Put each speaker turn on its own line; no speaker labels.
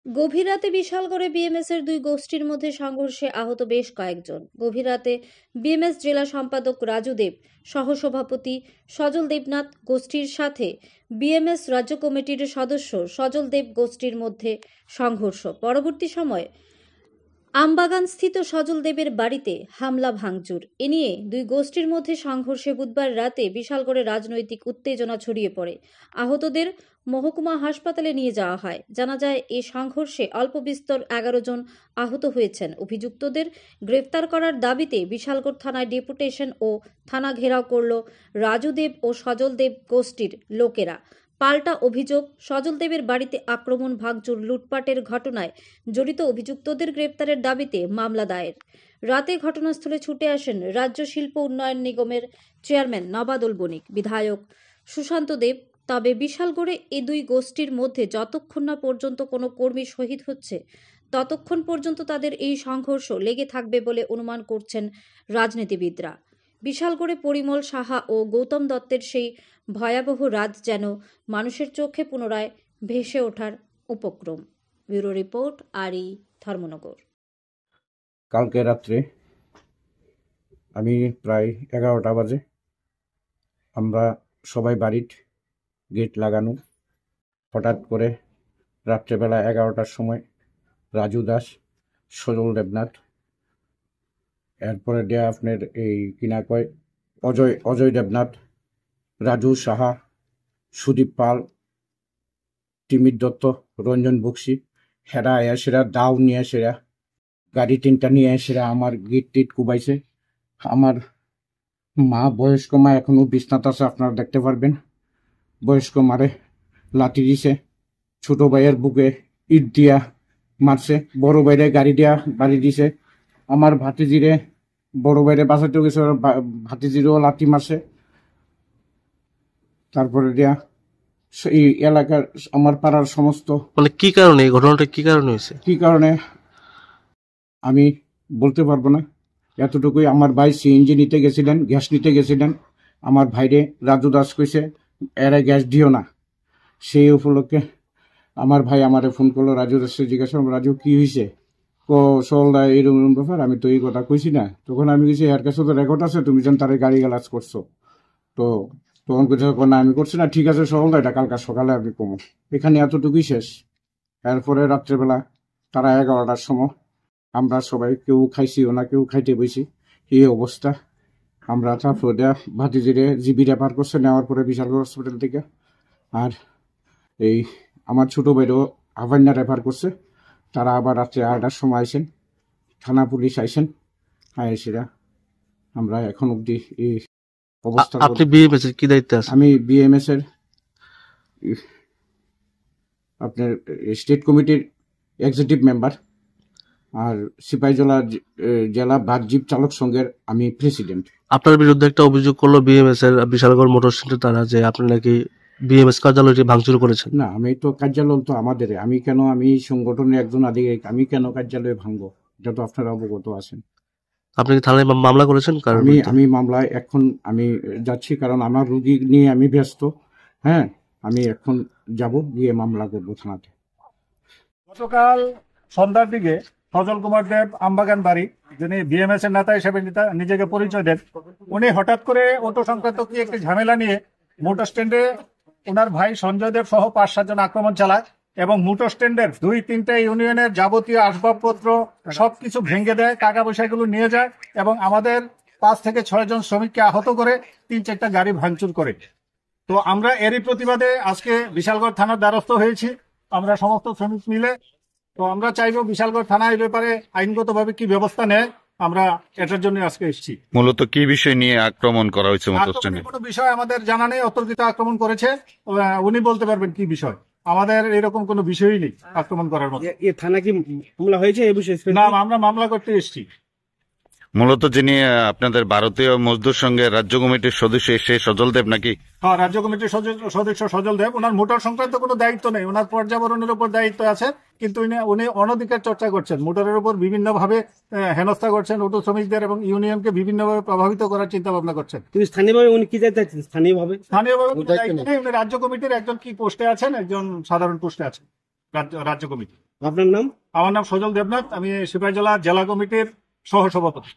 গভীর রাতে বিশালগড়ে বিএমএস-এর দুই গোষ্ঠীর মধ্যে সংঘর্ষে আহত বেশ কয়েকজন। গভীর রাতে বিএমএস জেলা সম্পাদক রাজু দেব, সহসভাপতি সজল দেবনাথ গোষ্ঠীর সাথে বিএমএস রাজ্য কমিটির সদস্য সজল দেব গোষ্ঠীর মধ্যে সংঘর্ষ। পরবর্তী সময়ে আমবাগানস্থিত সজল দেবের বাড়িতে হামলা ভাঙচুর। এ নিয়ে দুই গোষ্ঠীর মধ্যে সংঘর্ষে বুধবার রাতে বিশালগড়ে রাজনৈতিক উত্তেজনা ছড়িয়ে পড়ে। আহতদের মহকুমা হাসপাতালে নিয়ে যাওয়া হয়। জানা যায়, এই সংঘর্ষে অল্প বিস্তর 11 জন আহত হয়েছেন। অভিযুক্তদের গ্রেফতার করার দাবিতে বিশালগড় থানায় ডেপুটেশন ও থানা ঘেরাও করল রাজু দেব ও সজল দেব গোষ্ঠীর লোকেরা। পাল্টা অভিযোগ, সজল দেবের বাড়িতে আক্রমণ, ভাঙচুর, লুটপাটের ঘটনায় জড়িত অভিযুক্তদের গ্রেপ্তারের দাবিতে মামলা দায়ের। রাতে ঘটনাস্থলে ছুটে আসেন রাজ্য শিল্প উন্নয়ন নিগমের চেয়ারম্যান নবাদুল বণিক, বিধায়ক সুশান্ত দেব। তবে বিশালগড়ে এই দুই গোষ্ঠীর মধ্যে যতক্ষণ না পর্যন্ত কোনো কর্মী শহীদ হচ্ছে, ততক্ষণ পর্যন্ত তাদের এই সংঘর্ষ লেগে থাকবে বলে অনুমান করছেন রাজনীতিবিদরা। বিশালগড়ে পরিমল সাহা ও গৌতম দত্তের সেই ভয়াবহ রাত যেন মানুষের চোখে পুনরায় ভেসে ওঠার উপক্রম। ব্যুরো রিপোর্ট, আরই, ধর্মনগর।
কালকে রাত্রে আমি প্রায় 11টা বাজে, আমরা সবাই বাড়ির গেট লাগানো। হঠাৎ করে রাত্রেবেলা 11টার সময় রাজু দাস, সজল দেবনাথ, এরপরে দেয়া আপনার এই কিনা কয় অজয় দেবনাথ, রাজু সাহা, সুদীপ পাল, তিমির দত্ত, রঞ্জন বক্সি, হেরা এসেরা দাও নিয়ে এসেরা গাড়ি 3টা নিয়ে এসেরা আমার গেট টিট কুবাইছে। আমার মা, বয়স্ক মা, এখনো বিছনাতে আছে, আপনারা দেখতে পারবেন। বয়স্ক মারে লাঠি দিছে, ছোট ভাইয়ের বুকে ইট দিয়া মারছে, বড় ভাইরে গাড়ি দিয়া বাড়ি দিছে। আমার ভাতিজিরে, বড় ভাইরে বাঁচাতে গেছে, ভাতিজিরেও লাঠি মারছে। তারপরে দিয়া এই এলাকার আমার পাড়ার সমস্ত,
মানে কি কারণে এই ঘটনাটা, কি কারণে হয়েছে,
কি কারণে আমি বলতে পারবো না। এতটুকুই, আমার ভাই সিএনজি নিতে গেছিলেন, গ্যাস নিতে গেছিলেন। আমার ভাইরে রাজু দাস কইছে এরা গ্যাস দিও না। সেই উপলক্ষে আমার ভাই আমারে ফোন করলো, রাজু দাসকে জিজ্ঞাসা, রাজু কি হয়েছে? সলদা এরকম ব্যাপার, আমি তো এই কথা কইছি না। তখন আমি কিছু এর কাছে তো রেকর্ড আছে, তুমি যেন তারা গাড়ি গালাজ করছো। তো তখন কিছু না, আমি করছি না। ঠিক আছে সলদা, এটা কালকে সকালে আমি কমো। এখানে এতটুকুই শেষ। এরপরে রাত্রেবেলা তারা 11টার সময় আমরা সবাই, কেউ খাইছিও না, কেউ খাইতে বইছি, এই অবস্থা। আমরা তারপরে ভাতিজিরে জিবি রেফার করছে, নেওয়ার পরে বিশালগড় হসপিটাল থেকে। আর এই আমার ছোট ভাইরও হাভান্না রেফার করছে। তারা আবার রাত্রে 8টার সময় আইসেন, থানা পুলিশ আইসেন, আইসিরা আমরা এখন অব্দি এই অবস্থা।
আপনি বিএমএস এর কি দায়িত্বে আছেন?
আমি বিএমএস এর আপনার স্টেট কমিটির এক্সিকিউটিভ মেম্বার, আর সিপাহীজলা জেলা বাস জিপ চালক সংঘের আমি প্রেসিডেন্ট।
আপনার বিরুদ্ধে একটা অভিযোগ করলো বিএমএস এর বিশালগড় মোটর স্ট্যান্ডের তারা, যে আপনি নাকি বিএমএস কার্যালয়টি ভাঙচুর করেছেন।
না, আমি তো কার্যালয় তো আমাদের, আমি কেন, আমি সংগঠনের একজন আধিকারিক, আমি কেন কার্যালয়ে ভাঙবো? এটা তো আপনারা অবগত আছেন।
আপনি কি থানায় মামলা করেছেন?
আমি মামলায় এখন আমি যাচ্ছি, কারণ আমার রুগী নিয়ে আমি ব্যস্ত। হ্যাঁ, আমি এখন যাব, গিয়ে মামলা করবো থানাতে।
গতকাল সন্ধ্যার দিকে সজল কুমার দেব, আমবাগান বাড়ি, যিনি বিএমএস এর নেতা হিসেবে নিজেকে পরিচয় দেন, উনি হঠাৎ করে অটো সংক্রান্ত কি একটি ঝামেলা নিয়ে মোটর স্ট্যান্ডে ওনার ভাই সঞ্জয় দেব সহ 5-7 জন আক্রমণ চালায় এবং মোটর স্ট্যান্ডের 2-3টে ইউনিয়নের যাবতীয় আসবাবপত্র সবকিছু ভেঙে দেয়, টাকা পয়সাগুলো নিয়ে যায় এবং আমাদের 5 থেকে 6 জন শ্রমিককে আহত করে 3-4টা গাড়ি ভাঙচুর করে। তো আমরা এরই প্রতিবাদে আজকে বিশালগড় থানার দ্বারস্থ হয়েছি, আমরা সমস্ত শ্রমিক মিলে। তো আমরা চাইবো বিশালগড় থানা এই ব্যাপারে আইনগতভাবে কি ব্যবস্থা নেয়, আমরা এটার জন্য আজকে এসেছি।
মূলত কি বিষয় নিয়ে আক্রমণ করা হয়েছে?
কোনো বিষয় আমাদের জানা নেই, অতর্কিত আক্রমণ করেছে, উনি বলতে পারবেন কি বিষয়। আমাদের এরকম কোনো বিষয়ই নেই আক্রমণ করার মতো।
থানা কি মামলা হয়েছে এই বিষয়ে?
না, আমরা মামলা করতে এসেছি।
মূলত যিনি আপনাদের ভারতীয় মজদুর সংঘের রাজ্য কমিটির সদস্য, সে সজল দেব নাকি?
হ্যাঁ, রাজ্য কমিটির সদস্য সজল দেব। ওনার মোটর সংক্রান্ত কোনো দায়িত্ব নেই, ওনার পর্যাবরণের উপর দায়িত্ব আছে, কিন্তু উনি অনধিকার চর্চা করছেন, মোটরের উপর বিভিন্নভাবে হেনস্থা করছেন, অটো শ্রমিকদের এবং ইউনিয়নকে বিভিন্নভাবে প্রভাবিত করার চিন্তা ভাবনা করছেন।
কিন্তু স্থানীয়ভাবে উনি কি দায়িত্ব আছেন? স্থানীয়ভাবে
উনি রাজ্য কমিটির একজন কি পোস্টে আছেন, একজন সাধারণ পোস্টে আছেন। রাজ্য কমিটি।
আপনার নাম?
আমার নাম সজল দেবনাথ, আমি সিপাহীজলা জেলা কমিটির সহসভাপতি।